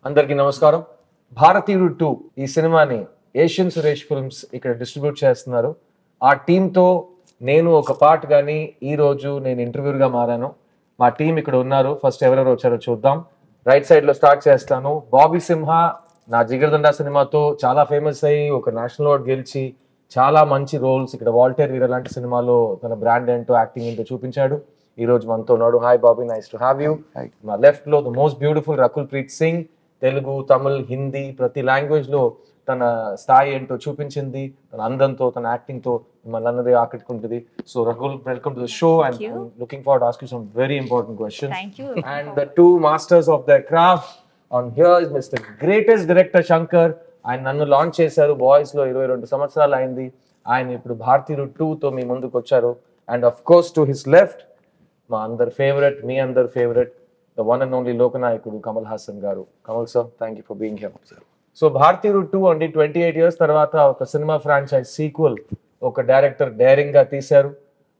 అందరికీ నమస్కారం. భారతీయుడు 2 ఈ సినిమాని ఏషియన్ సురేష్ ఫిల్మ్స్ ఇక్కడ డిస్ట్రిబ్యూట్ చేస్తున్నారు. ఆ టీంతో నేను ఒక పార్ట్ గానీ ఈ రోజు నేను ఇంటర్వ్యూగా మారాను. మా టీం ఇక్కడ ఉన్నారు. ఫస్ట్ ఎవరెవరు వచ్చారో చూద్దాం. రైట్ సైడ్ లో స్టార్ట్ చేస్తాను. బాబీ సింహ నా జిగర్దండా సినిమాతో చాలా ఫేమస్ అయ్యి ఒక నేషనల్ అవార్డ్ గెలిచి చాలా మంచి రోల్స్ ఇక్కడ వాల్టర్ వీర లాంటి సినిమాలో తన బ్రాండ్ ఏంటో యాక్టింగ్ ఏంటో చూపించాడు. ఈ రోజు మనతో ఉన్నాడు. Hi Bobby, nice to have you. మా లెఫ్ట్ లో the most beautiful Rakul Preet Singh. Telugu, Tamil, Hindi ప్రతి లాంగ్వేజ్ లో తన స్థాయి ఏంటో చూపించింది. తన అందంతో, తన యాక్టింగ్ తో మిమ్మల్ని అందరి ఆకట్టుకుంటుంది. So Rakul, welcome to the show and looking forward to ask you some very important questions. And the two masters of the craft on here is mister greatest director Shankar. ఆయన నన్ను లాంచ్ చేశారు బాయ్స్ లో 22 సంవత్సరాలు అయింది. ఆయన ఇప్పుడు భారతీయుడు 2 తో మీ ముందుకు వచ్చారు. And of course to his left మా అందరి ఫేవరెట్, మీ అందరి favourite, the one and only లోకనాయకుడు కమల్ హాసన్ గారు. Kamal sir, thank you for being here. So Bharateeyudu 2 అండి 28 years తర్వాత ఒక సినిమా ఫ్రాంచైజ్ సీక్వెల్ ఒక డైరెక్టర్ డైరింగ్ గా తీశారు.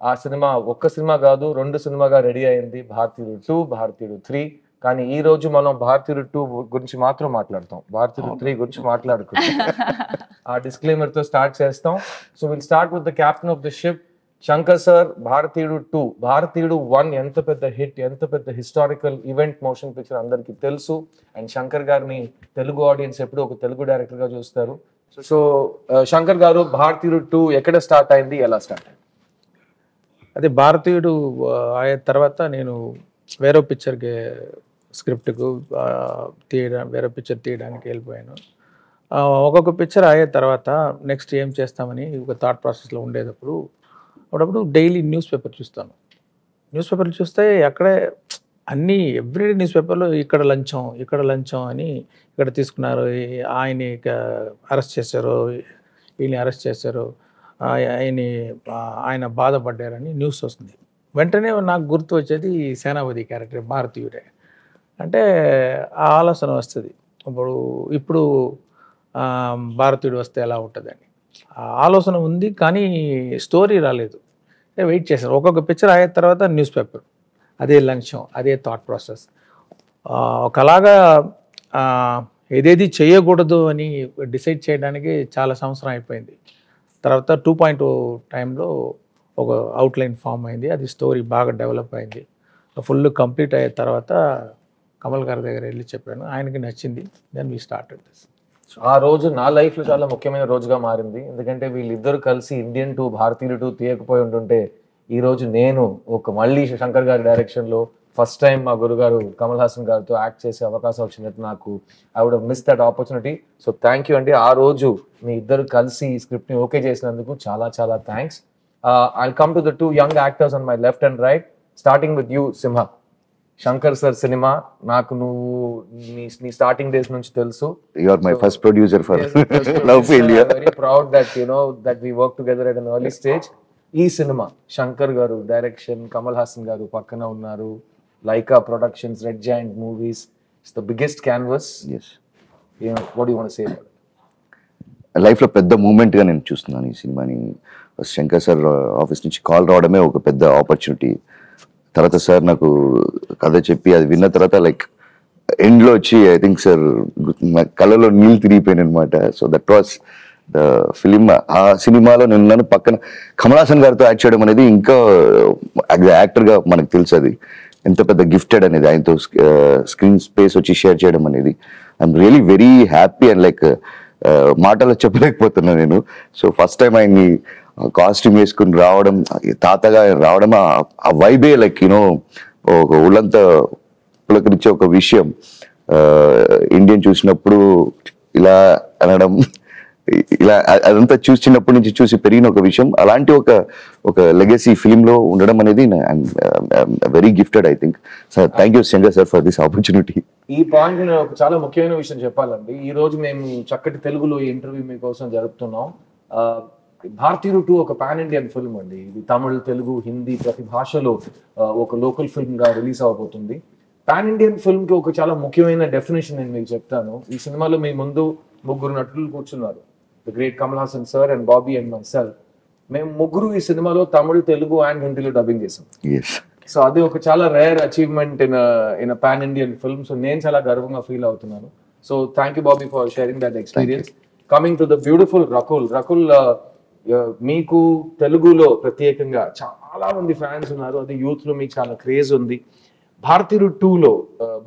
ఆ సినిమా ఒక్క సినిమా కాదు, 2 సినిమాగా రెడీ అయింది. భారతీయుడు 2, భారతీయుడు 3. కానీ ఈ రోజు మనం భారతీయుడు 2 గురించి మాత్రం మాట్లాడతాం, భారతీయుడు 3 గురించి మాట్లాడుకుంటాం. ఆ డిస్క్లైమర్ తో స్టార్ట్ చేస్తాం. So will start with the captain of the ship Shankar sir. భారతీయుడు 2, భారతీయుడు 1 ఎంత పెద్ద హిట్, ఎంత పెద్ద హిస్టారికల్ ఈవెంట్ మోషన్ పిక్చర్ అందరికీ తెలుసు. అండ్ శంకర్ గారిని తెలుగు ఆడియన్స్ ఎప్పుడు ఒక తెలుగు డైరెక్టర్ గా చూస్తారు. సో శంకర్ గారు, భారతీయుడు 2 ఎక్కడ స్టార్ట్ అయింది, ఎలా స్టార్ట్ అయింది? అదే భారతీయుడు అయిన తర్వాత నేను వేరే పిక్చర్కి స్క్రిప్ట్కు వేరే పిక్చర్ తీయడానికి వెళ్ళిపోయాను. ఒక్కొక్క పిక్చర్ అయిన తర్వాత నెక్స్ట్ ఏం చేస్తామని ఒక థాట్ ప్రాసెస్లో ఉండేటప్పుడు అప్పుడప్పుడు డైలీ న్యూస్ పేపర్ చూస్తాను. న్యూస్ పేపర్లు చూస్తే అక్కడే అన్నీ ఎవ్రీడే న్యూస్ పేపర్లో ఇక్కడ లంచం అని ఇక్కడ తీసుకున్నారు, ఆయన్ని అరెస్ట్ చేశారు, వీళ్ళని అరెస్ట్ చేశారు, ఆయన బాధపడ్డారని న్యూస్ వస్తుంది. వెంటనే నాకు గుర్తు వచ్చేది సేనాపతి క్యారెక్టర్ భారతీయుడే. అంటే ఆ ఆలోచన వస్తుంది, ఇప్పుడు భారతీయుడు వస్తే ఎలా ఉంటుందని ఆలోచన ఉంది. కానీ స్టోరీ రాలేదు. వెయిట్ చేశాను. ఒక్కొక్క పిక్చర్ అయిన తర్వాత న్యూస్ పేపర్, అదే లంచం, అదే థాట్ ప్రాసెస్. ఒకలాగా ఏదేది చేయకూడదు అని డిసైడ్ చేయడానికి చాలా సంవత్సరం అయిపోయింది. తర్వాత 2.0 టైంలో ఒక అవుట్లైన్ ఫామ్ అయింది. అది స్టోరీ బాగా డెవలప్ అయింది. ఫుల్ కంప్లీట్ అయిన తర్వాత కమల్ గారి దగ్గర వెళ్ళి చెప్పాను, ఆయనకి నచ్చింది. Then we started this. ఆ రోజు నా లైఫ్ లో చాలా ముఖ్యమైన రోజుగా మారింది. ఎందుకంటే వీళ్ళిద్దరు కలిసి ఇండియన్ 2, భారతీయుడు 2 తీయకపోయి ఉంటుంటే ఈ రోజు నేను మళ్ళీ శంకర్ గారి డైరెక్షన్ లో ఫస్ట్ టైం మా గురుగారు కమల్ హాసన్ గారితో యాక్ట్ చేసే అవకాశం వచ్చినట్టు నాకు I would have miss that opportunity. So thank you అండి. ఆ రోజు మీ ఇద్దరు కలిసి ఈ స్క్రిప్ట్ ని ఓకే చేసినందుకు చాలా చాలా thanks. I'll come to the 2 young actors on my left and right, starting with you Simha. Shankar sir cinema నాకు నువ్వు నీ స్టార్టింగ్ డేస్ నుంచి తెలుసు. You are my first producer for Love Failure. I'm very proud that that we work together at an early stage. ఈ సినిమా Shankar garu direction, Kamal Haasan garu పక్కన ఉన్నారు, Lyca Productions, Red Giant Movies. It's the biggest canvas. Yes. What do you want to say about it? లైఫ్లో పెద్ద మూమెంట్గా నేను చూస్తున్నాను ఈ సినిమాని. శంకర్ సార్ ఆఫీస్ నుంచి కాల్ రావడమే ఒక పెద్ద ఆపర్చునిటీ. తర్వాత సార్ నాకు కథ చెప్పి అది విన్న తర్వాత ఎండ్లో వచ్చి ఐ థింక్ సార్ నా కళ్ళలో నీళ్ళు తిరిగిపోయాను అనమాట. So that was the film. ఆ సినిమాలో నన్ను పక్కన కమల్ హాసన్ గారితో యాక్ట్ చేయడం అనేది ఇంకా యాక్టర్గా మనకు తెలుసు అది ఎంత పెద్ద గిఫ్టెడ్ అనేది. ఆయనతో స్క్రీన్ స్పేస్ వచ్చి షేర్ చేయడం అనేది I'm really very happy and మాటలో చెప్పలేకపోతున్నా నేను. సో ఫస్ట్ టైం ఆయన్ని కాస్ట్యూమ్ వేసుకుని రావడం, తాతగా రావడం, ఆ వైబే ఒక ఒళ్ళంతా పులకరించే ఒక విషయం. ఇండియన్ చూసినప్పుడు ఇలా అనడం, ఇలా అదంతా చిన్నప్పటి నుంచి చూసి పెరిగిన ఒక విషయం. అలాంటి ఒక లెగసీ ఫిలింలో ఉండడం అనేది very gifted I think. Sir thank you Shankar sir for this opportunity. ఈ పాయింట్ నేను ఒక చాలా ముఖ్యమైన విషయం చెప్పాలండి. ఈ రోజు మేము చక్కటి తెలుగులో ఈ ఇంటర్వ్యూ మీకోసం జరుపుతున్నాం. భారతీయుడు 2 ఒక పాన్ ఇండియన్ ఫిల్మ్ అండి. ఇది తమిళ్, తెలుగు, హిందీ ప్రతి భాషలో ఒక లోకల్ ఫిల్మ్ గా రిలీజ్ అవబోతుంది. పాన్ ఇండియన్ ఫిల్మ్ కి ఒక చాలా ముఖ్యమైన డెఫినేషన్ నేను మీకు చెప్తాను. ఈ సినిమాలో మీ ముందు 3 నటులు కూర్చున్నారు, the great Kamal Haasan sir and Bobby and my self. మేము 3 ఈ సినిమాలో తమిళ్, తెలుగు అండ్ హిందీలో డబ్బింగ్ చేసాం. సో అది ఒక చాలా rare achievement in pan Indian film. So నేను చాలా గర్వంగా ఫీల్ అవుతున్నాను. So thank you Bobby for sharing that experience. Coming to the beautiful Rakul. Rakul, మీకు తెలుగులో ప్రత్యేకంగా చాలా మంది ఫ్యాన్స్ ఉన్నారు, అది యూత్ లో మీకు చాలా క్రేజ్ ఉంది. భారతీయుడు 2లో,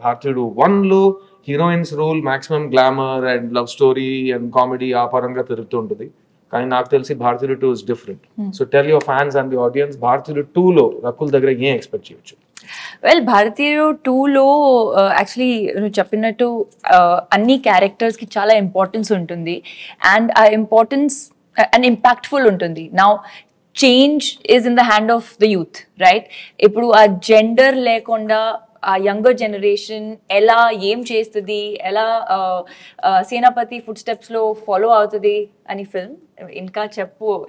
భారతీయుడు 1లో heroines role maximum glamour and love story and comedy ఆ పరంగా తిరుగుతూ ఉంటుంది. కానీ నాకు తెలిసి Bharateeyudu 2 is different. So tell your fans and the audience, Bharateeyudu 2లో రకుల్ దగ్గర ఏం ఎక్స్పెక్ట్ చేయొచ్చు? వెల్, భారతీయుడు 2లో యాక్చువల్లీ నువ్వు చెప్పినట్టు అన్ని క్యారెక్టర్స్కి చాలా ఇంపార్టెన్స్ ఉంటుంది అండ్ ఆ ఇంపార్టెన్స్ అండ్ ఇంపాక్ట్ఫుల్ ఉంటుంది. Now change is in the hand of the youth, right? ఇప్పుడు ఆ జెండర్ లేకుండా ఆ యంగర్ జనరేషన్ ఎలా ఏం చేస్తుంది, ఎలా సేనాపతి ఫుడ్ స్టెప్స్ లో ఫాలో అవుతుంది అని ఫిల్మ్ ఇంకా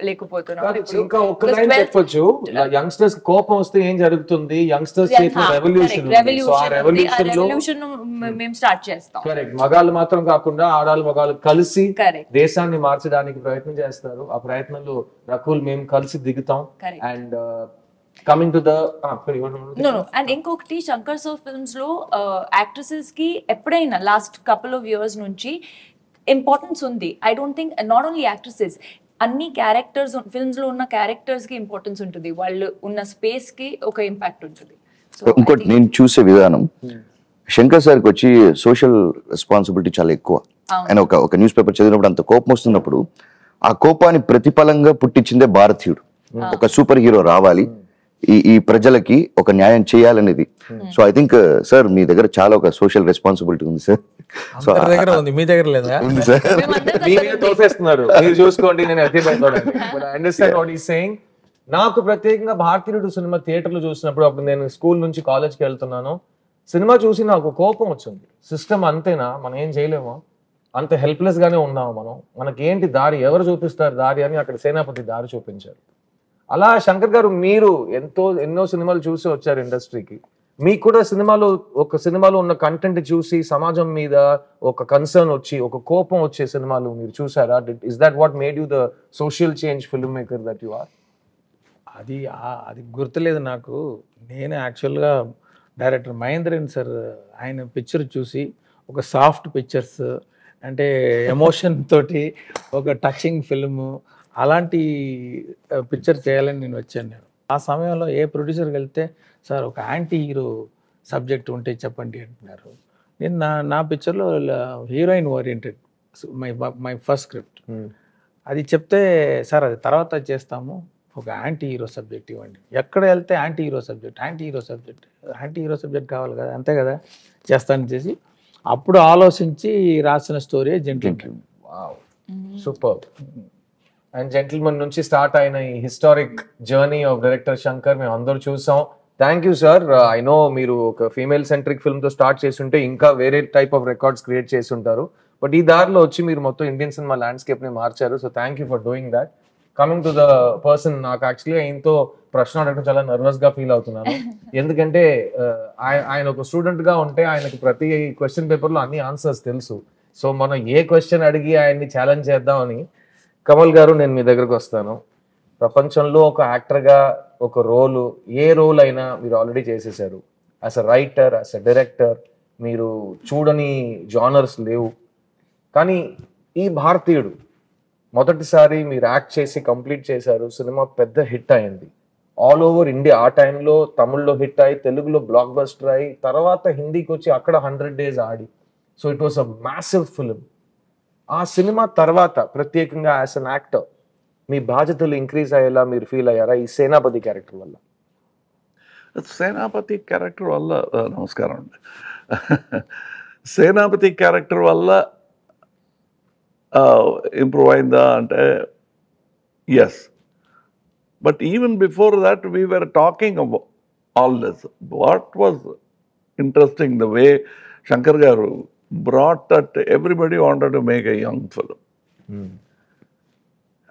లేకపోతున్నాను. ఇంకా ఒక్క లైన్ చెప్పొచ్చు, యంగ్స్టర్స్ కోపం వస్తే ఏం జరుగుతుంది, యంగ్స్టర్స్ రెవల్యూషన్ మేము స్టార్ట్ చేస్తాం. కరెక్ట్. మగాళ్ళు మాత్రం కాకుండా ఆడాలు మగాళ్ళు కలిసి దేశాన్ని మార్చడానికి ప్రయత్నం చేస్తారు. ఆ ప్రయత్నంలో రకుల్ మేము కలిసి దిగుతాం. And coming to the and ఇంకొకటి, శంకర్ సార్ ఫిల్మ్స్ లో యాక్ట్రెసెస్ కి ఎప్పుడైనా లాస్ట్ కపుల్ ఆఫ్ ఇయర్స్ నుంచి ఇంపార్టెన్స్ ఉంది. I don't think not only actresses, అన్ని క్యారెక్టర్స్ ఫిల్మ్స్ లో ఉన్న క్యారెక్టర్స్ కి ఇంపార్టెన్స్ ఉంటుంది, వాళ్ళు ఉన్న స్పేస్ కి ఒక ఇంపాక్ట్ ఉంటుంది. ఇంకోటి నేను చూసే విధానం, శంకర్ సార్కి వచ్చి సోషల్ రెస్పాన్సిబిలిటీ చాలా ఎక్కువ. ఆయన ఒక న్యూస్ పేపర్ చదివినప్పుడు అంత కోపం వస్తున్నప్పుడు ఆ కోపాన్ని ప్రతిఫలంగా పుట్టించిందే భారతీయుడు. ఒక సూపర్ హీరో రావాలి, ఈ ప్రజలకి ఒక న్యాయం చేయాలనేది. సో ఐ థింక్ సార్ మీ దగ్గర చాలా ఒక సోషల్ రెస్పాన్సిబిలిటీ ఉంది సార్. సో దగ్గర ఉంది, మీ దగ్గర లేదా? ఉంది సార్. తోసేస్తున్నారు, మీరు చూసుకోండి. నేను అండర్స్టాండ్ వాట్ ఈస్ సేయింగ్. నాకు ప్రత్యేకంగా భారతీయుడు సినిమా థియేటర్లో చూసినప్పుడు, అప్పుడు నేను స్కూల్ నుంచి కాలేజ్కి వెళ్తున్నాను, సినిమా చూసి నాకు కోపం వచ్చింది. సిస్టమ్ అంతేనా, మనం ఏం చేయలేమా, అంత హెల్ప్లెస్ గానే ఉన్నాము మనం, మనకేంటి దారి, ఎవరు చూపిస్తారు దారి అని అక్కడ సేనాపతి దారి చూపించారు. అలా శంకర్ గారు మీరు ఎన్నో సినిమాలు చూసి వచ్చారు ఇండస్ట్రీకి. మీకు కూడా సినిమాలో ఉన్న కంటెంట్ చూసి సమాజం మీద ఒక కన్సర్న్ వచ్చి, ఒక కోపం వచ్చే సినిమాలు మీరు చూసారా? Is that what made you the social change film maker that you are? అది గుర్తులేదు నాకు. నేను యాక్చువల్గా డైరెక్టర్ మహేంద్రన్ సార్ ఆయన పిక్చర్ చూసి, ఒక సాఫ్ట్ పిక్చర్స్ అంటే ఎమోషన్ తోటి ఒక టచింగ్ ఫిల్ము, అలాంటి పిక్చర్ చేయాలని నేను వచ్చాను. నేను ఆ సమయంలో ఏ ప్రొడ్యూసర్కి వెళ్తే, సార్ ఒక యాంటీ హీరో సబ్జెక్ట్ ఉంటే చెప్పండి అంటున్నారు. నేను నా పిక్చర్లో heroine oriented my first script. అది చెప్తే, సార్ అది తర్వాత చేస్తాము, ఒక యాంటీ హీరో సబ్జెక్ట్ ఇవ్వండి. ఎక్కడ వెళ్తే యాంటీ హీరో సబ్జెక్ట్ కావాలి కదా, అంతే కదా, చేస్తాను చేసి అప్పుడు ఆలోచించి రాసిన story Gentleman. Super. And Gentleman నుంచి స్టార్ట్ అయిన ఈ historic journey of director Shankar మేము అందరూ చూసాం. Thank you sir. I know మీరు ఒక ఫీమేల్ సెంట్రిక్ ఫిల్మ్ తో స్టార్ట్ చేసి ఉంటే ఇంకా వేరే టైప్ ఆఫ్ రికార్డ్స్ క్రియేట్ చేసి ఉంటారు, బట్ ఈ దారిలో వచ్చి మీరు మొత్తం ఇండియన్ సినిమా ల్యాండ్స్కేప్ ని మార్చారు. So thank you for doing that. Coming to the person, నాకు యాక్చువల్లీ ఆయనతో ప్రశ్న అడగడం చాలా నర్వస్ గా ఫీల్ అవుతున్నాను. ఎందుకంటే ఆయన ఒక స్టూడెంట్ గా ఉంటే ఆయనకు ప్రతి క్వశ్చన్ పేపర్ లో అన్ని ఆన్సర్స్ తెలుసు. సో మనం ఏ క్వశ్చన్ అడిగి ఆయన్ని ఛాలెంజ్ చేద్దామని. కమల్ గారు, నేను మీ దగ్గరకు వస్తాను. ప్రపంచంలో ఒక యాక్టర్గా ఒక ఏ రోల్ అయినా మీరు ఆల్రెడీ చేసేసారు. As a writer, as a director మీరు చూడని జానర్స్ లేవు. కానీ ఈ భారతీయుడు మొదటిసారి మీరు యాక్ట్ చేసి కంప్లీట్ చేశారు. సినిమా పెద్ద హిట్ అయింది ఆల్ ఓవర్ ఇండియా. ఆ టైంలో తమిళ్లో హిట్ అయ్యి, తెలుగులో బ్లాక్ బస్టర్ అయ్యి, తర్వాత హిందీకి వచ్చి అక్కడ 100 days Audi. So it was a massive film. ఆ సినిమా తర్వాత ప్రత్యేకంగా యాజ్ అన్ యాక్టర్ మీ బాధ్యతలు ఇంక్రీజ్ అయ్యేలా మీరు ఫీల్ అయ్యారా ఈ సేనాపతి క్యారెక్టర్ వల్ల? సేనాపతి క్యారెక్టర్ వల్ల నమస్కారం అండి. సేనాపతి క్యారెక్టర్ వల్ల ఇంప్రూవ్ అయిందా అంటే yes. But even before that we were talking about all this. What was interesting the way Shankar garu brought that everybody wanted to make a young film.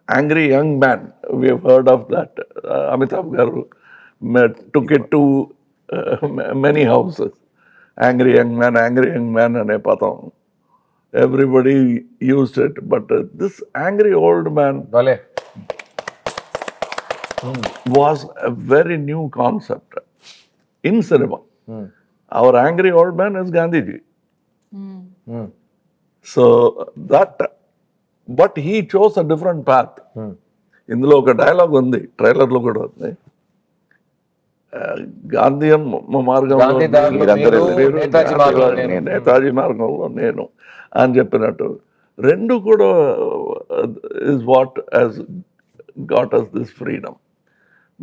Angry Young Man, we have heard of that. Amitabh garu took it to many houses. Angry Young Man ane padam. Everybody used it, but this angry old man was a very new concept in cinema. Our angry old man is Gandhiji. So that but he chose a different path. ఇందులో ఒక dialogue ఉంది, ట్రైలర్లో కూడా ఉంది. గాంధీయం మార్గంలో గాంధీ దారిలో మీరందరూ మీరు, నేతాజీ మార్గంలో నేను. నేతాజీ మార్గంలో నేను అని చెప్పినట్టు రెండు కూడా is what has got us this freedom.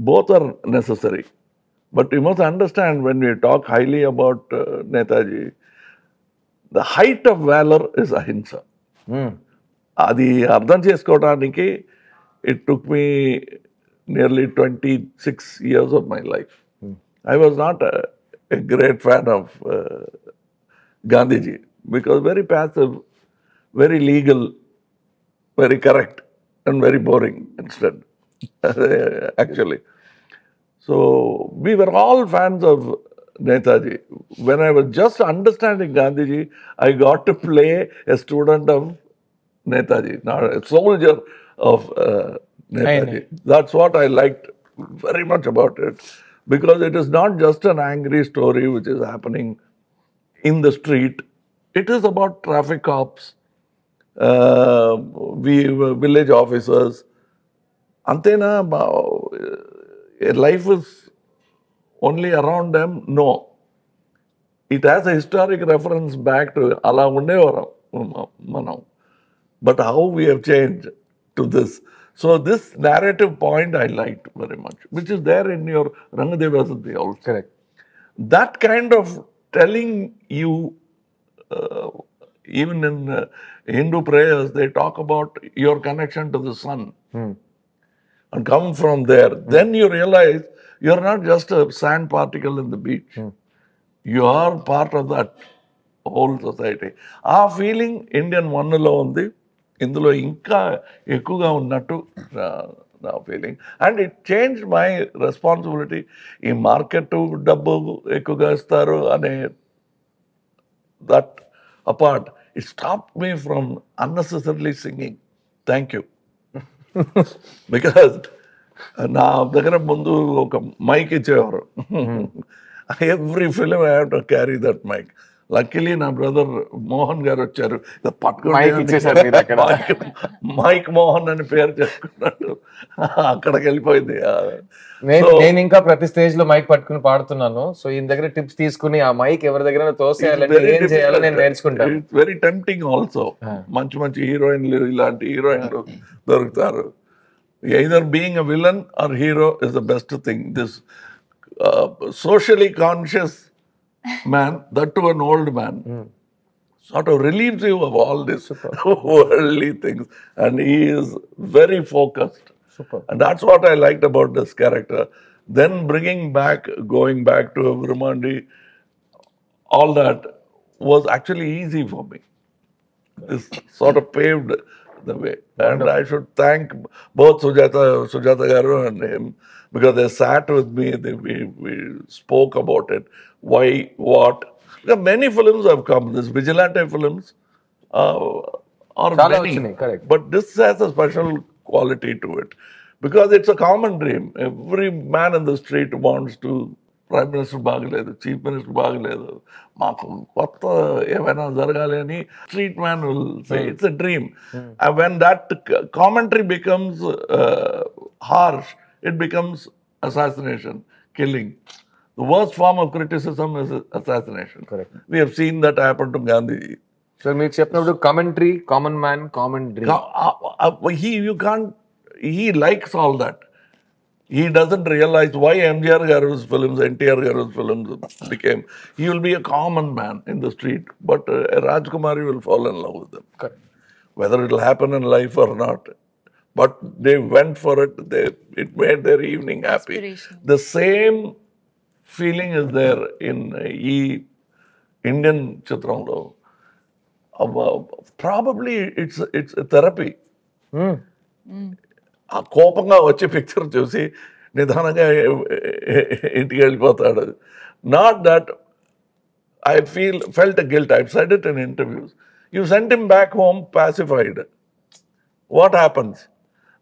Both are necessary. But you must understand, when we talk highly about Netaji, the height of valor is ahimsa. అది అర్థం చేసుకోవడానికి it took me nearly 26 years of my life. I was not a great fan of Gandhiji because very passive, very legal, very correct, and very boring instead, actually. So we were all fans of Netaji. When I was just understanding Gandhiji, I got to play a student of Netaji, not a soldier of Netaji. That's what I liked very much about it, because it is not just an angry story which is happening in the street. It is about traffic cops, village officers. Antena, life is only around them? No. It has a historic reference back to Ala Undevaram, Manam. But how we have changed to this. So this narrative point I liked very much, which is there in your Rangadevasati also. Correct. That kind of telling you, even in Hindu prayers, they talk about your connection to the sun. And come from there. Then you realize you're not just a sand particle in the beach. You are part of that whole society. ఆ feeling Indian వన్లో ఉంది, ఇందులో ఇంకా ఎక్కువగా ఉన్నట్టు నా feeling. And it change my responsibility. ఈ market డబ్బు ఎక్కువగా ఇస్తారు అనే that apart, it stop me from unnecessarily singing. Thank you. Because నా దగ్గర ముందు ఒక మైక్ ఇచ్చేవారు. Every film I have to carry that mike. Luckily నా బ్రదర్ మోహన్ గారు వచ్చారు, Mic ఇచ్చేశారు మీ దగ్గర. మైక్ మోహన్ అని పేరు చెప్పుకున్నట్టు అక్కడికి వెళ్ళిపోయింది. నేను ఇంకా ప్రతి స్టేజ్ లో మైక్ పట్టుకుని పాడుతున్నాను. సో ఈయన దగ్గర టిప్స్ తీసుకుని ఆ మైక్ ఎవరి దగ్గర తోసేయాలంటే ఏం చేయాలో నేను నేర్చుకుంటాను. It's very tempting also. మంచి మంచి హీరోయిన్లు, ఇలాంటి హీరోయిన్లు దొరుకుతారు. Either being a villain or hero is the best thing. This socially conscious man, that to an old man, sort of relieves you of all this worldly things, and he is very focused. Super. And that's what I liked about this character. Then going back to Viramandi, all that was actually easy for me. This sort of paved the way. And I should thank both Sujata Garu and him, because they sat with me, we spoke about it, why, what. There are many films have come, these vigilante films are Chala many, vachinayi, correct. but this has a special quality to it, because it's a common dream. Every man in the street wants to, Prime Minister బాగలేదు, Chief Minister బాగలేదు, మాకు కొత్త ఏమైనా జరగాలి అని street man will say. It's a dream. And when that commentary becomes harsh, it becomes assassination, killing. The worst form of criticism is assassination. Correct. We have seen that happen to Gandhiji. So మీరు చెప్పినప్పుడు commentary, common man, common dream. He likes all that. He doesn't realize why MGR Garu's films, NTR Garu's films became. He will be a common man in the street, but Rajkumari will fall in love with him. Correct. Whether it will happen in life or not. But they went for it. It made their evening happy. Inspiration. The same feeling is there in Indian Chitramlo. Probably it's a therapy. ఆ కోపంగా వచ్చే picture చూసి నిదానంగా ఇంటికి వెళ్ళిపోతాడు. Not that I felt a guilt. I've said it in interviews. You sent him back home pacified. What happens?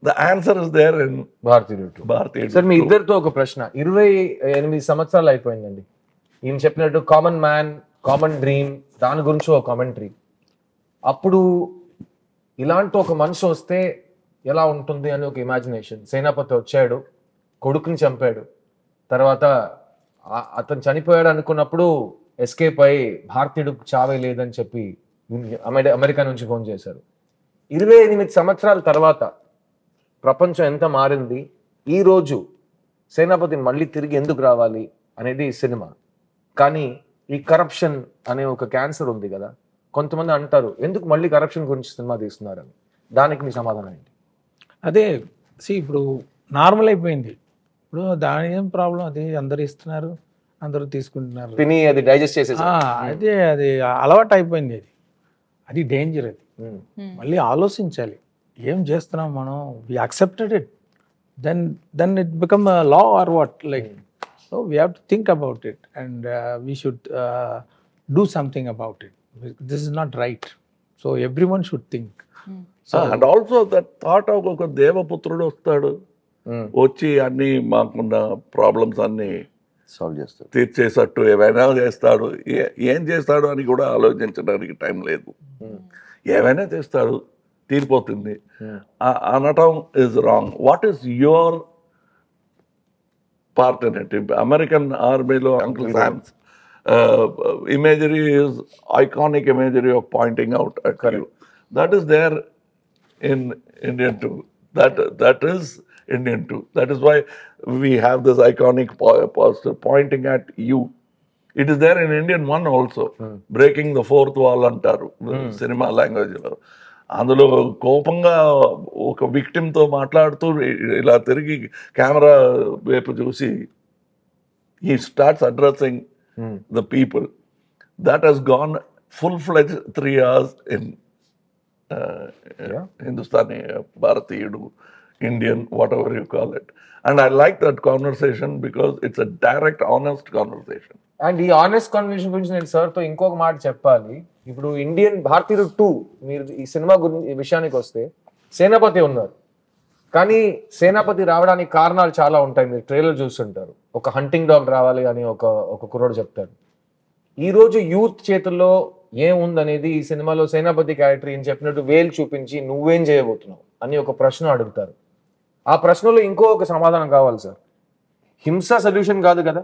The answer is there in భారతీయుడు. Bharatiya. Sir మీ ఇద్దరితో ఒక ప్రశ్న. 28 సంవత్సరాలు అయిపోయిందండి. ఈయన చెప్పినట్టు కామన్ మ్యాన్, కామన్ డ్రీమ్, దాని గురించి ఒక కామెంటరీ. అప్పుడు ఇలాంటి ఒక మనిషి వస్తే ఎలా ఉంటుంది అని ఒక ఇమాజినేషన్. సేనాపతి వచ్చాడు, కొడుకుని చంపాడు, తర్వాత అతను చనిపోయాడు అనుకున్నప్పుడు ఎస్కేప్ అయ్యి భారతీయుడు చావే లేదని చెప్పి అమెరికా నుంచి ఫోన్ చేశారు. 28 సంవత్సరాల తర్వాత ప్రపంచం ఎంత మారింది, ఈ రోజు సేనాపతి మళ్ళీ తిరిగి ఎందుకు రావాలి అనేది ఈ సినిమా. కానీ ఈ కరప్షన్ అనే ఒక క్యాన్సర్ ఉంది కదా, కొంతమంది అంటారు ఎందుకు మళ్ళీ కరప్షన్ గురించి సినిమా తీస్తున్నారని. దానికి మీ సమాధానం ఏంటి? అదే ఇప్పుడు నార్మల్ అయిపోయింది. ఇప్పుడు దాని ఏం ప్రాబ్లం, అది అందరు ఇస్తున్నారు, అందరూ తీసుకుంటున్నారు, తిని అది డైజెస్ట్ చేసేసి అదే అది అలవాటు అయిపోయింది. అది డేంజర్. అది మళ్ళీ ఆలోచించాలి, ఏం చేస్తున్నాం మనం. We accepted it, then it become a law or what, like so we have to think about it and we should do something about it. This is not right, so everyone should think. And also that thought of ఒక దేవపుత్రుడు వస్తాడు, వచ్చి అన్ని మాకున్న problems అన్ని solve చేస్తారు, తీర్చేసట్టు ఏమైనా చేస్తాడు. ఏం చేస్తాడు అని కూడా ఆలోచించడానికి టైం లేదు. ఏమైనా చేస్తాడు, తీరిపోతుంది అనటం is wrong. What is your part in it? American ఆర్మీలో uncle శామ్స్ imagery is iconic imagery of pointing out at you. That is there in Indian too. That is Indian too. That is why we have this iconic poster pointing at you. It is there in Indian one also. Breaking the fourth wall antaru cinema language lo. అందులో కోపంగా ఒక విక్టిమ్తో మాట్లాడుతూ ఇలా తిరిగి camera వైపు చూసి he starts addressing the people. That has gone full-fledged 3 hours in Hindustani, Bharatiyudu, Indian, whatever you call it. And I like that conversation because it's a direct, honest conversation. And ఈ honest conversation గురించి నేను సార్తో ఇంకొక మాట చెప్పాలి. ఇప్పుడు Indian భారతీయుడు 2 మీరు ఈ సినిమా గురించి విషయానికి వస్తే సేనాపతి ఉన్నారు, కానీ సేనాపతి రావడానికి కారణాలు చాలా ఉంటాయి. మీరు ట్రైలర్ చూస్తుంటారు, ఒక హంటింగ్ డాగ్ రావాలి అని ఒక కుర్రోడు చెప్తాడు. ఈరోజు యూత్ చేతుల్లో ఏముందనేది ఈ సినిమాలో సేనాపతి క్యారెక్టర్ ఏం చెప్పినట్టు వేలు చూపించి నువ్వేం చేయబోతున్నావు అని ఒక ప్రశ్న అడుగుతారు. ఆ ప్రశ్నలో ఇంకో ఒక సమాధానం కావాలి సార్. హింస సొల్యూషన్ కాదు కదా,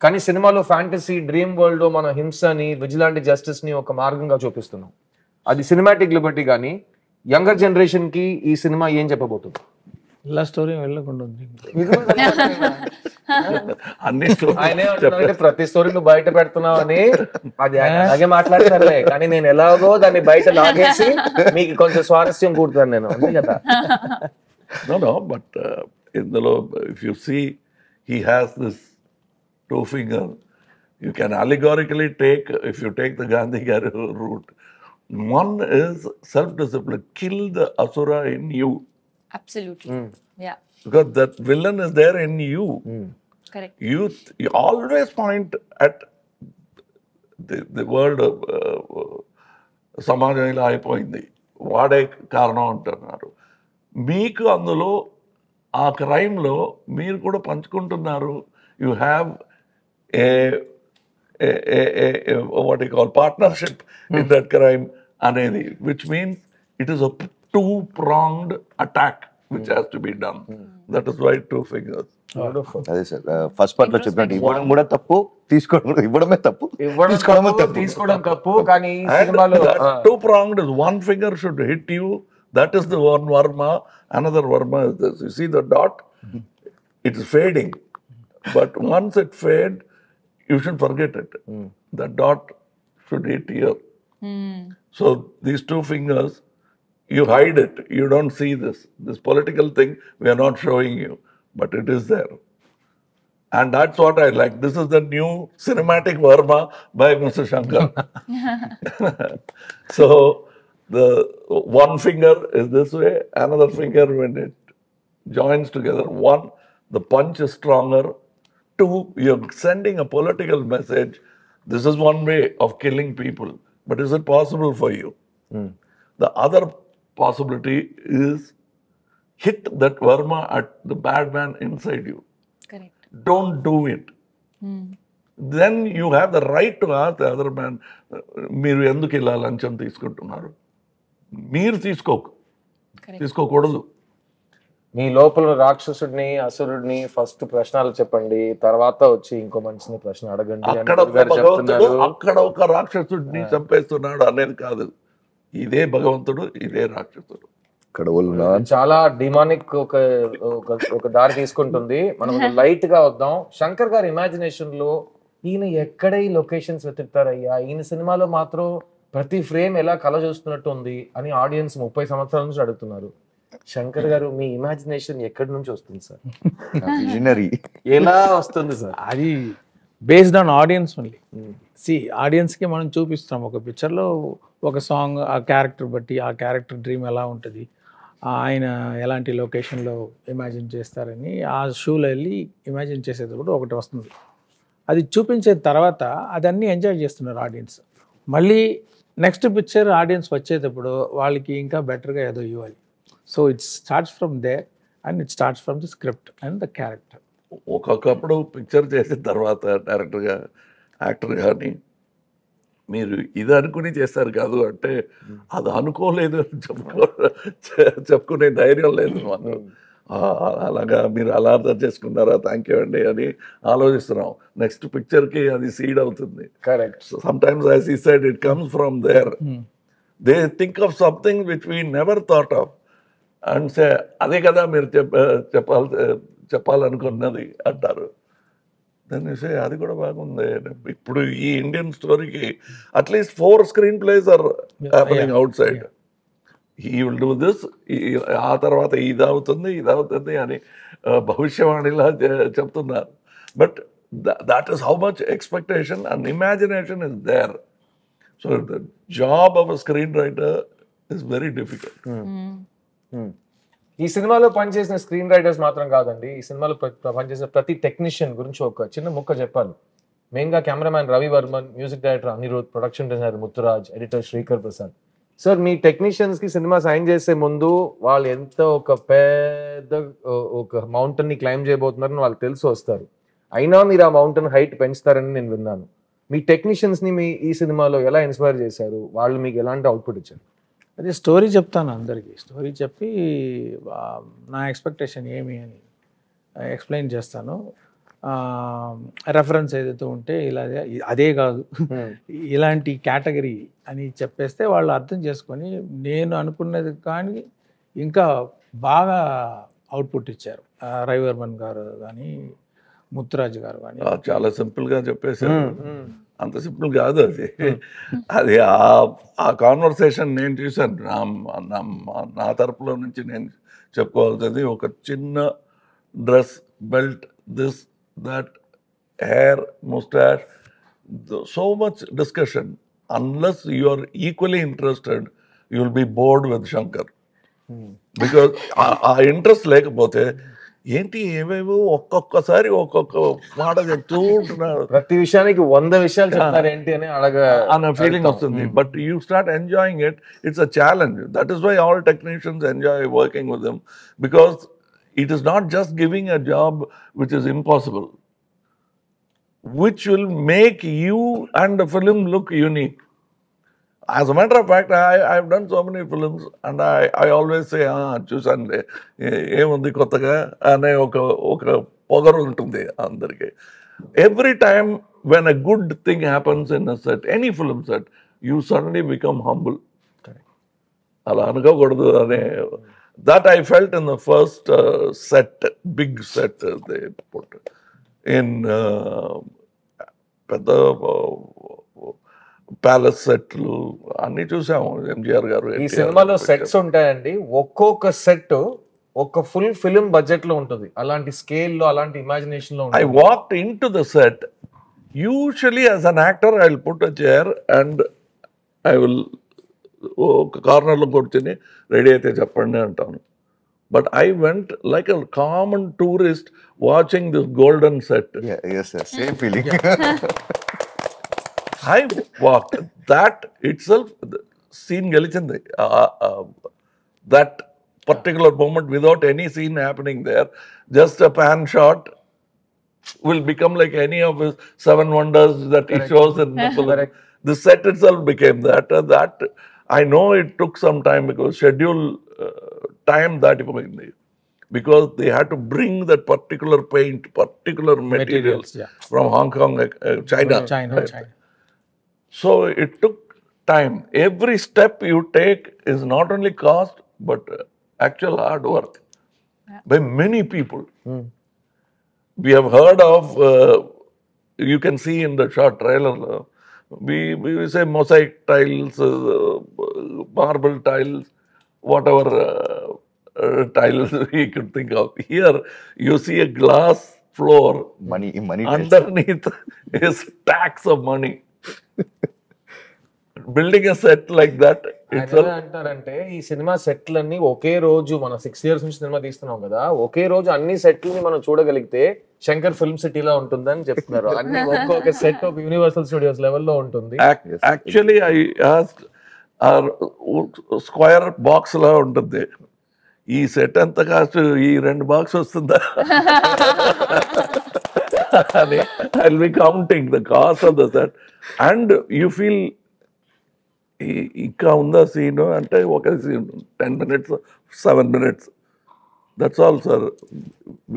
కానీ సినిమాలో ఫ్యాంటసీ డ్రీమ్ వరల్డ్ లో మన హింసని, విజిలాంటి జస్టిస్ ని ఒక మార్గంగా చూపిస్తున్నాం. అది సినిమాటిక్ లిబర్టీ. కానీ యంగర్ జనరేషన్ కి ఈ సినిమా ఏం చెప్పబోతుంది? ఇలా స్టోరీ వెళ్ళకుండా ఉంది. అన్ని ఆయనే అంటున్నారంటే ప్రతి స్టోరీ నువ్వు బయట పెడుతున్నావు అని. అది అలాగే మాట్లాడతారులే, కానీ నేను ఎలాగో దాన్ని బయట లాగేసి మీకు కొంచెం స్వారస్యం కూడతాను నేను, అంతే కదా. No, but ఇందులో if you see, he has this 2 finger. You can allegorically take, if you take the Gandhi route, one is self-discipline. Kill the asura in you. Absolutely. Yeah. Because that villain is there in you. Correct. You always point at the world of సమాజం ఇలా అయిపోయింది, వాడే కారణం అంటున్నారు. మీకు అందులో ఆ క్రైమ్లో మీరు కూడా పంచుకుంటున్నారు. You have what you call partnership in that crime అనేది, which means it is a 2-pronged attack which has to be done. That is why 2 fingers. అదే సార్, ఫస్ట్ పార్ట్ లో చెప్పినట్టు ఇవ్వడం కూడా తప్పు, ఇవ్వడమే తప్పు, తీసుకోవడం తప్పు. కానీ సినిమాలో 2-pronged is 1 finger should hit you. That is the one Varma. Another Varma is this. You see the dot? It is fading. But once it fades, you should forget it. The dot should hit here. So these 2 fingers, you hide it. You don't see this. This political thing, we are not showing you. But it is there. And that's what I like. This is the new cinematic Varma by Mr. Shankar. So the 1 finger is this way, another finger when it joins together. 1, the punch is stronger. 2, you're sending a political message. This is one way of killing people. But is it possible for you? The other possibility is hit that Varma at the bad man inside you. Correct. Don't do it. then you have the right to ask the other man, మీరు ఎందుకు ఇలా లంచం తీసుకుంటున్నారు? మీరు తీసుకోకూడదు. మీ లోపల రాక్షసుడిని అసురుడిని first ప్రశ్నలు చెప్పండి, తర్వాత వచ్చి ఇంకో మనిషిని ప్రశ్న అడగండి అని అక్కడ గురుగారు చెప్తున్నారు. అక్కడ ఒక రాక్షసుడిని చంపేస్తున్నాడు అనేది కాదు. ఇదే భగవంతుడు, ఇదే రాక్షసుడు. చాలా డిమానిక్ ఒక దారి తీసుకుంటుంది. మనం లైట్ గా వద్దాం. శంకర్ గారి ఇమాజినేషన్ లో ఈయన ఎక్కడ ఈ లొకేషన్స్ వెతుకుతారయ్యా, ఈయన సినిమాలో మాత్రం ప్రతి ఫ్రేమ్ ఎలా కళ చూస్తున్నట్టు ఉంది అని ఆడియన్స్ 30 సంవత్సరాల నుంచి అడుగుతున్నారు. శంకర్ గారు, మీ ఇమాజినేషన్ ఎక్కడి నుంచి వస్తుంది సార్? విజనరీ ఎలా వస్తుంది సార్? అది బేస్డ్ ఆన్ ఆడియన్స్ ఓన్లీ. ఆడియన్స్కి మనం చూపిస్తాం ఒక పిక్చర్లో ఒక సాంగ్, ఆ క్యారెక్టర్ బట్టి ఆ క్యారెక్టర్ డ్రీమ్ ఎలా ఉంటుంది, ఆయన ఎలాంటి లొకేషన్లో ఇమాజిన్ చేస్తారని ఆ షూలో వెళ్ళి ఇమాజిన్ చేసేటప్పుడు ఒకటి వస్తుంది. అది చూపించిన తర్వాత అదన్నీ ఎంజాయ్ చేస్తున్నారు ఆడియన్స్. మళ్ళీ నెక్స్ట్ పిక్చర్ ఆడియన్స్ వచ్చేటప్పుడు వాళ్ళకి ఇంకా బెటర్గా ఏదో ఇవ్వాలి. So it starts from there and it starts from the script and the character. ఒక్కొక్కప్పుడు పిక్చర్ చేసిన తర్వాత డైరెక్టర్గా, యాక్టర్ కానీ మీరు ఇది అనుకుని చేస్తారు కాదు అంటే అది అనుకోలేదు అని చెప్పుకునే ధైర్యం లేదు మాకు. అలాగా మీరు అలా అర్థం చేసుకున్నారా, థ్యాంక్ యూ అండి అని ఆలోచిస్తున్నాం. నెక్స్ట్ పిక్చర్కి అది సీడ్ అవుతుంది. Correct. Sometimes as he said it comes from there. They think of something which we never thought of and say అదే కదా మీరు చెప్పాలనుకున్నది అంటారు. దాన్ని సే అది కూడా బాగుంది. ఇప్పుడు ఈ ఇండియన్ స్టోరీకి అట్లీస్ట్ 4 screen places are happening outside. He will do this, ఆ తర్వాత ఇది అవుతుంది అని భవిష్యవాణిలా చెప్తున్నారు. But that is how much expectation and imagination is there. So the job of a screenwriter is very difficult. ఈ సినిమాలో పనిచేసిన స్క్రీన్ రైటర్స్ మాత్రం కాదండి, ఈ సినిమాలో పనిచేసిన ప్రతి టెక్నీషియన్ గురించి ఒక చిన్న ముక్క చెప్పాలి. మెయిన్గా cameraman Ravi Varman, music director Anirudh, production designer Muthuraj, editor Sreekar Prasad. Sir, మీ టెక్నీషియన్స్ కి సినిమా సైన్ చేసే ముందు వాళ్ళు ఎంత ఒక పెద్ద ఒక మౌంటైన్ ని క్లైమ్ చేయబోతున్నారని వాళ్ళకి తెలిసి వస్తారు. అయినా మీరు ఆ మౌంటైన్ హైట్ పెంచుతారని నేను విన్నాను. మీ టెక్నీషియన్స్ ని మీ ఈ సినిమాలో ఎలా ఇన్స్పైర్ చేశారు? వాళ్ళు మీకు ఎలాంటి అవుట్పుట్ ఇచ్చారు? అదే స్టోరీ చెప్తాను అందరికీ. స్టోరీ చెప్పి నా ఎక్స్పెక్టేషన్ ఏమి అని ఎక్స్ప్లెయిన్ చేస్తాను. రెఫరెన్స్ ఏదైతే ఉంటే ఇలా అదే కాదు ఇలాంటి కేటగిరీ అని చెప్పేస్తే వాళ్ళు అర్థం చేసుకొని నేను అనుకున్నది కానీ ఇంకా బాగా అవుట్పుట్ ఇచ్చారు. రవివర్మన్ గారు కానీ ముత్తురాజు గారు కానీ చాలా సింపుల్గా చెప్పేశారు. అంత సింపుల్ కాదు అది. అది ఆ కాన్వర్సేషన్ నేను చూశాను. నా తరపులో నుంచి నేను చెప్పుకోవాల్సింది ఒక చిన్న dress, belt, this, that, hair, mustache, so much discussion. Unless you are equally interested, you will be bored with Shankar. Because ఆ ఇంట్రెస్ట్ లేకపోతే ఏంటి ఏమేమో ఒక్కొక్కసారి ఒక్కొక్క మాట చెప్తూ ఉంటున్నారు, ప్రతి విషయానికి 100 విషయాలు చెప్తారు ఏంటి అని అన్న ఫీలింగ్ వస్తుంది. But you start enjoying it. It's a challenge. That is why all technicians enjoy working with them, because it is not just giving a job which is impossible, which will make you and the film look unique. As a matter of fact, I've done so many films and I always say, చూసండి ఏముంది కొత్తగా అనే ఒక పొగరు ఉంటుంది అందరికీ. Every time when a good thing happens in a set, any film set, you suddenly become humble. అలా అనుకోకూడదు అనే that I felt in the first set, big set they put in పెద్ద ప్యాలెస్ సెట్లు అన్ని చూసాము. ఎంజిఆర్ గారు ఈ సినిమాలో సెట్స్ ఉంటాయండి. ఒక్కొక్క సెట్ ఒక ఫుల్ ఫిల్మ్ బడ్జెట్ లో ఉంటుంది. అలాంటి స్కేల్ లో, అలాంటి ఇమాజినేషన్ లో. I walked into the set. Usually as an actor I will put a chair and I will ఒక కార్నర్లో కూర్చొని రెడీ అయితే చెప్పండి అంటాను. But I went like a common tourist watching this golden set. Same feeling. I walked that itself scene గెలిచింది. That particular moment without any scene happening there, just a pan shot will become like any of his seven wonders that he shows in the film. The set itself became that. That I know it took some time because schedule time that because they had to bring that particular paint, particular materials yeah. from Hong Kong, China. China. So it took time. Every step you take is not only cost, but actual hard work by many people. We have heard of, you can see in the short trailer, we say mosaic tiles, marble tiles, whatever tiles we could think of. Here, you see a glass floor. Money Underneath is stacks of money. Building a set like that, ఆయన ఎలా అంటారంటే ఈ cinema సెట్లన్నీ ఒకే రోజు మనం 6 years నుంచి cinema తీస్తున్నాం కదా, ఒకే రోజు అన్ని సెట్లని మనం చూడగలిగితే శంకర్ ఫిల్మ్ సిటీలో ఉంటుందని చెప్తున్నారు. అన్ని ఒక్కొక్క సెట్ ఒక యూనివర్సల్ స్టూడియోస్ లెవెల్లో ఉంటుంది. Actually, I asked, square box లా ఉంటుంది, ఈ సెట్ ఎంత కాస్ట్, ఈ 2 బాక్స్ వస్తుందా అని I'll be counting the cost of the set. And you feel ఇంకా ఉందా సీన్ అంటే ఒక scene 10 minutes, 7 minutes, that's all sir.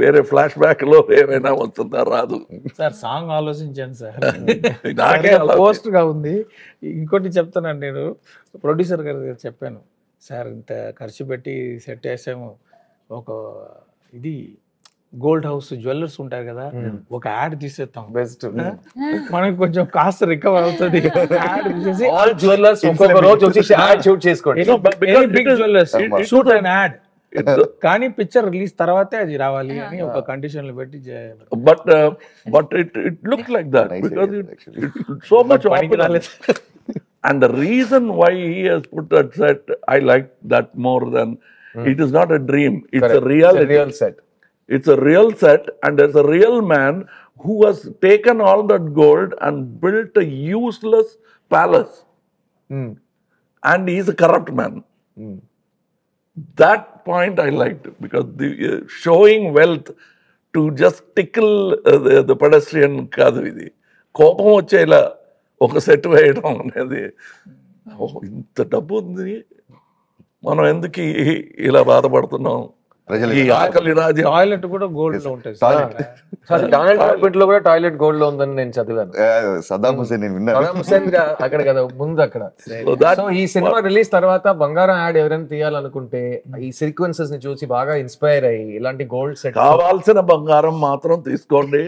వేరే ఫ్లాష్ బ్యాక్ లో ఏమైనా వస్తుందా, రాదు సార్. సాంగ్ ఆలోచించాను సార్, నాకే పోస్ట్ గా ఉంది. ఇంకోటి చెప్తానండి, నేను ప్రొడ్యూసర్ గారు చెప్పాను, సార్ ఇంత ఖర్చు పెట్టి సెట్ వేసాము, ఒక ఇది గోల్డ్ హౌస్ జ్యువెలర్స్ ఉంటారు కదా, ఒక యాడ్ తీసేస్తాం, బెస్ట్ మనకి కొంచెం కాస్ట్ రికవర్ అవుతుంది. యాడ్ తీసేసి ఆల్ జ్యువెలర్స్ ఒక్కొక్క రోజు వచ్చి యాడ్ షూట్ చేసుకోండి. Big jewellers shoot and ad, కానీ పిక్చర్ రిలీజ్ తర్వాతే అది రావాలి అని ఒక కండిషన్లు పెట్టి. But it looks like that because it so much popular. And the reason why he has put that set, I like that more than it is not a dream. It's a reality. It's a real set. It's a real set, and there's a real man who has taken all that gold and built a useless palace. And he's a corrupt man. That point I liked, because the showing wealth to just tickle the pedestrian కాదు ఇది. కోపం వచ్చేలా ఒక set వేయడం అనేది, ఇంత డబ్బు ఉంది, మనం ఎందుకు ఇలా బాధపడుతున్నాం, ఈ ఆకలి రాజ్యం. టాయిలెట్ కూడా గోల్డ్ లో ఉంటుంది. డొనాల్డ్ ట్రంప్ లో కూడా టాయిలెట్ గోల్డ్ లో ఉందని నేను చదివాను. సదాం హుసేన్ నేను విన్నాను. సదాం హుసేన్ అక్కడ కదా ముందు అక్కడ. సో ఈ సినిమా రిలీజ్ తర్వాత బంగారం యాడ్ ఎవరైనా తీయాలనుకుంటే ఈ సీక్వెన్సెస్ ని చూసి బాగా ఇన్స్పైర్ అయ్యి ఇలాంటి గోల్డ్ సెట్, కావాల్సిన బంగారం మాత్రం తీసుకోండి.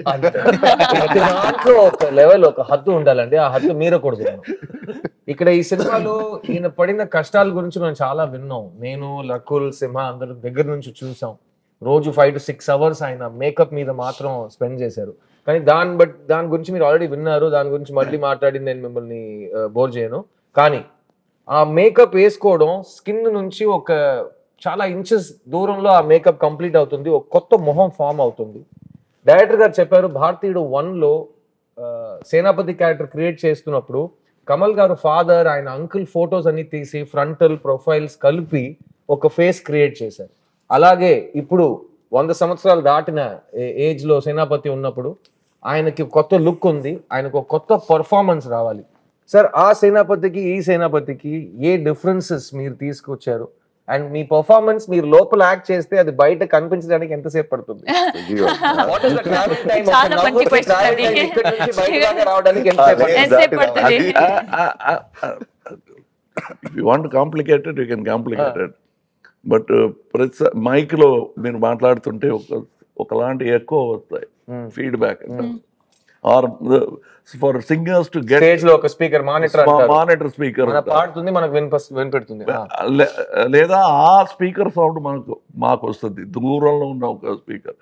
దాంట్లో ఒక లెవెల్, ఒక హద్దు ఉండాలండి, ఆ హద్దు మీరకూడదు. ఇక్కడ ఈ సినిమాలో ఈయన పడిన కష్టాల గురించి మనం చాలా విన్నాం. నేను, లకుల్, సింహ అందరూ దగ్గర నుంచి చూసాం. రోజు 5 to 6 hours ఆయన మేకప్ మీద మాత్రం స్పెండ్ చేశారు. కానీ దాని గురించి మీరు ఆల్రెడీ విన్నారు, దాని గురించి మళ్ళీ మాట్లాడి నేను మిమ్మల్ని బోర్ చేయను. కానీ ఆ మేకప్ వేసుకోవడం స్కిన్ నుంచి ఒక చాలా ఇంచెస్ దూరంలో ఆ మేకప్ కంప్లీట్ అవుతుంది, ఒక కొత్త మొహం ఫామ్ అవుతుంది. డైరెక్టర్ గారు చెప్పారు, భారతీయుడు 1లో సేనాపతి క్యారెక్టర్ క్రియేట్ చేస్తున్నప్పుడు కమల్ గారు ఫాదర్, ఆయన అంకుల్ ఫొటోస్ అన్ని తీసి ఫ్రంటల్ ప్రొఫైల్స్ కలిపి ఒక ఫేస్ క్రియేట్ చేశారు. అలాగే ఇప్పుడు 100 సంవత్సరాలు దాటిన ఏజ్ లో సేనాపతి ఉన్నప్పుడు ఆయనకి కొత్త లుక్ ఉంది, ఆయనకు ఒక కొత్త పర్ఫార్మెన్స్ రావాలి. సార్, ఆ సేనాపతికి ఈ సేనాపతికి ఏ డిఫరెన్సెస్ మీరు తీసుకొచ్చారు? అండ్ మీ పర్ఫార్మెన్స్ మీరు లోపల యాక్ట్ చేస్తే అది బయట కనిపించడానికి ఎంతసేపు పడుతుంది? చాలా మంచి question అది. ఎంతసేపు పడుతుంది? If you want to complicate it, you can complicate it. But mike లో మీరు మాట్లాడుతుంటే ఒకలాంటి ఎక్కువ వస్తాయి feedback. Or for singers to get stage లో ఒక స్పీకర్ మానిటర్ స్పీకర్ పాడుతుంది, మనకు వినిపెడుతుంది, లేదా ఆ స్పీకర్ సౌండ్ మాకు వస్తుంది, దూరంలో ఉన్న ఒక స్పీకర్.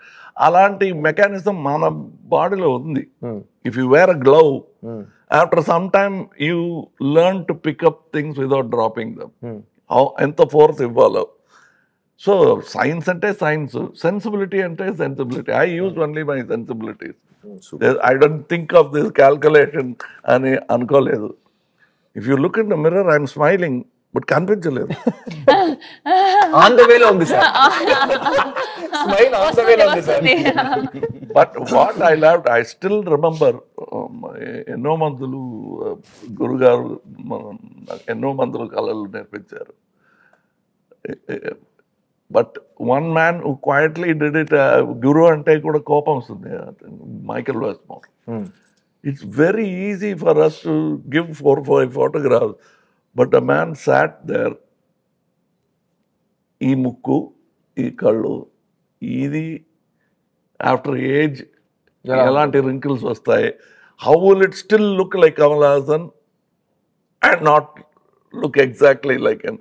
అలాంటి మెకానిజం మన బాడీలో ఉంది. If you wear a glove, after some time you learn to pick up things without dropping them. ఎంత ఫోర్స్ ఇవ్వాలో. సో సైన్స్ అంటే సైన్స్, సెన్సిబిలిటీ అంటే sensibility. I use only my sensibilities. I don't think of this calculation అని అనుకోలేదు. If you look in the mirror, I'm smiling, but కనిపించలేదు. On the వేలో ఉంది sir, smile on the వేలో ఉంది sir. But what I loved, I still remember, ఎన్నో మందులు గురుగారు ఎన్నో మందులు కళలు నేర్పించారు. But one man who quietly did it, గురు అంటే కూడా కోపం వస్తుంది, Michael Westmore. It's very easy for us to give 4 or 5 photographs, but a man sat there, ఈ ముక్కు, ఈ కళ్ళు, ఇది ఆఫ్టర్ ఏజ్ ఎలాంటి రింకిల్స్ వస్తాయి, how will it still look like Kamal Haasan and not look exactly like him.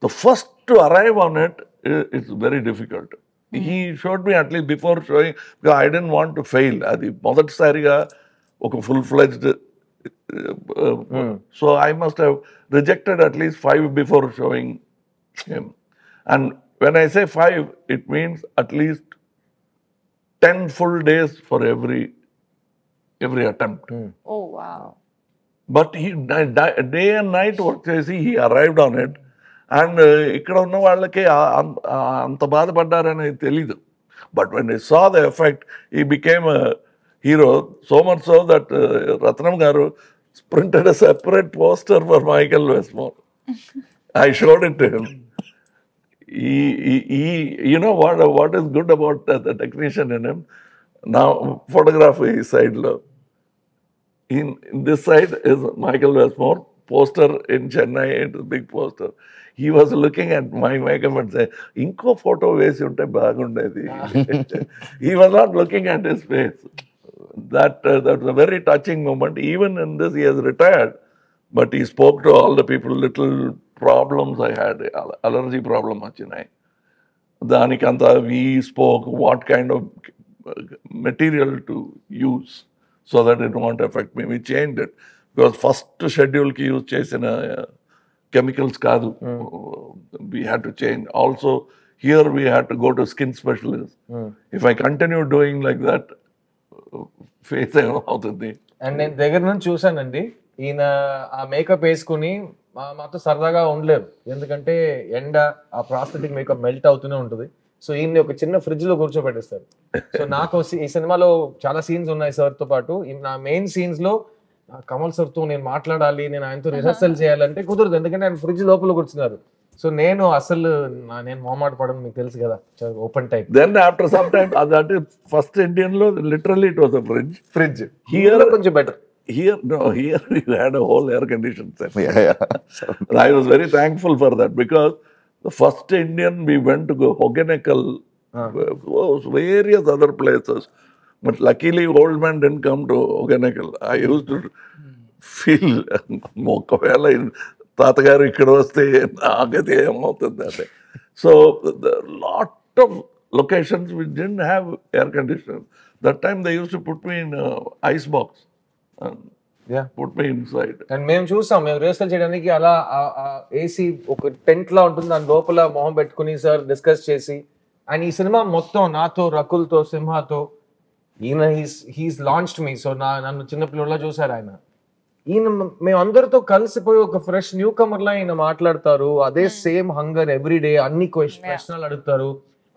The first to arrive on it it's very difficult. He showed me at least before showing, I don't want to fail. అది మొదటిసారిగా ఒక full-fledged, so I must have rejected at least 5 before showing him. And when I say 5, it means at least 10 full days for every attempt. Oh, wow. But he day and night work చేసి he arrived on it. And ఇక్కడ ఉన్న వాళ్ళకి అంత బాధపడ్డారని తెలీదు. But when they saw the effect, he became a hero, so much so that Ratnam Garu printed a separate poster for Michael Westmore. I showed it to him. He you know what is good about the technician in him? Now, photography side lo. In this side is Michael Westmore, poster in Chennai, it's a big poster. He was looking at my makeup and saying, "Inko photo vesi unte bagundedi." He was not looking at his face. That was a very touching moment. Even in this, he has retired, but he spoke to all the people. Little problems I had, allergy problem achinai. Danikanta, we spoke what kind of material to use so that it won't affect me. We changed it because first schedule ki use chesina chemicals kaadu. We had to change. Also, here we had to go to skin specialist. If I continue doing like that, face అవుతుంది. And నేను దగ్గర నుంచి చూసానండి, ఈయన ఆ makeup వేసుకుని మాతో సరదాగా ఉండలేరు, ఎందుకంటే ఎండ ఆ ప్రాస్థెటిక్ మేకప్ మెల్ట్ అవుతూనే ఉంటుంది. సో ఈయన్ని ఒక చిన్న ఫ్రిడ్జ్ లో కూర్చోబెట్టేస్తారు. సో నాకు ఈ సినిమాలో చాలా సీన్స్ ఉన్నాయి సార్ తో పాటు. నా మెయిన్ సీన్స్ లో కమల్ సార్ తో నేను మాట్లాడాలి, నేను ఆయనతో రిహర్సల్ చేయాలంటే కుదరదు, ఎందుకంటే ఆయన ఫ్రిడ్జ్ లోపల కూర్చున్నారు. సో నేను అసలు నేను మొహమాట పడను, మీకు తెలుసు కదా, open type. Then after some time అంటే ఫస్ట్ ఇండియన్ లో literally it was a fridge. Here కొంచెం better. Here you had a whole air conditioned set. I was very thankful for that because the first Indian we went to go Hogeneckal, various other places. But luckily old man didn't come to Hogeneckal. I used to feel ఒకవేళ తాతగారు ఇక్కడ వస్తే ఆగతే ఏమవుతుంది అంటే. So the lot of locations we didn't have air conditioners. That time they used to put me in ice box. Put me inside. And మేము చూసాం, మేము rehearsal చేయడానికి అలా ఏసీ ఒక టెంట్ లా ఉంటుంది, దాని లోపల మొహం పెట్టుకుని సార్ డిస్కస్ చేసి, అండ్ ఈ సినిమా మొత్తం నాతో, రకుల్తో, సింహాతో ఈయన హీస్ లాంచ్డ్ మీ. సో నన్ను చిన్నపిల్లలా చూసారు ఆయన. ఈయన మేము అందరితో కలిసిపోయి ఒక ఫ్రెష్ న్యూ కమర్ లా ఈయన మాట్లాడతారు. అదే సేమ్ హంగర్ ఎవ్రీ డే, అన్ని ప్రశ్నలు అడుగుతారు.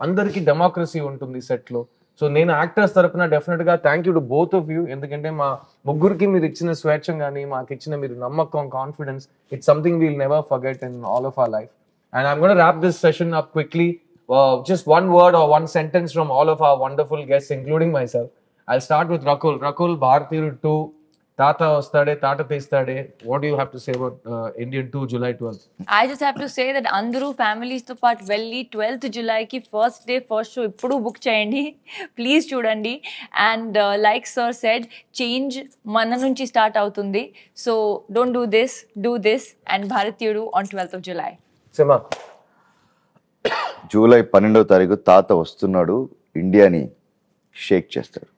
అందరికి డెమోక్రసీ ఉంటుంది సెట్ లో. సో నేను యాక్టర్స్ తరపున డెఫినెట్ గా thank you to both of you, ఎందుకంటే మా ముగ్గురికి మీరు ఇచ్చిన స్వేచ్ఛం కానీ, మాకు ఇచ్చిన మీరు నమ్మకం, confidence, it's something we'll never forget in all of our life. And I'm gonna wrap this session up quickly. Just one word or one sentence from all of our wonderful guests, including myself. I'll start with Rakul. Rakul, Bharatiyudu 2, Tata Ostade, Tata Teestade. What do you have to say about Indian 2, July 12th? I just have to say that అందరూ families తో పాటు వెళ్ళి 12th జులైకి first day first show ఇప్పుడు book చేయండి, please చూడండి. And like sir said, change మన నుంచి స్టార్ట్ అవుతుంది. So don't do this and Bharateeyudu on 12th of July. Sima. July 12వ తారీఖు తాత వస్తున్నాడు, ఇండియాని షేక్ చేస్తాడు.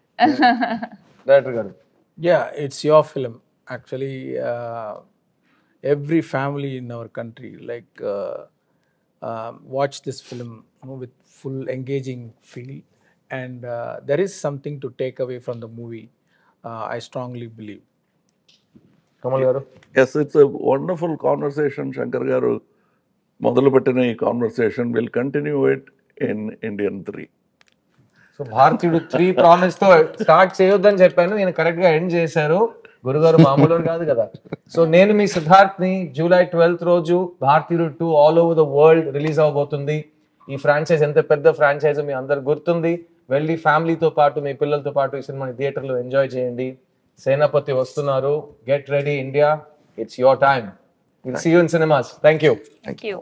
Director garu. Yeah, it's your film. Actually, every family in our country, watch this film with full engaging feel, and there is something to take away from the movie. I strongly believe. Kamal garu. Yes, it's a wonderful conversation. Shankar garu మొదలుపెట్టిన ఈ conversation will continue it in Indian 3. So Bharateeyudu 3 promise తో start చేయొద్దని చెప్పాను, నేను correct గా end చేశారు. గురుగారు మామూలు కాదు కదా. సో నేను మీ సిద్ధార్థ్ ని జూలై 12th రోజు Bharateeyudu 2 all over the world release అవబోతుంది. ఈ ఫ్రాంచైజ్ ఎంత పెద్ద ఫ్రాంచైజ్ మీ అందరు గుర్తుంది. వెళ్ళి ఫ్యామిలీతో పాటు మీ పిల్లలతో పాటు ఈ సినిమాని థియేటర్లో ఎంజాయ్ చేయండి. సేనాపతి వస్తున్నారు. Get ready India, it's your time. Will see you in cinemas. Thank you. Thank you.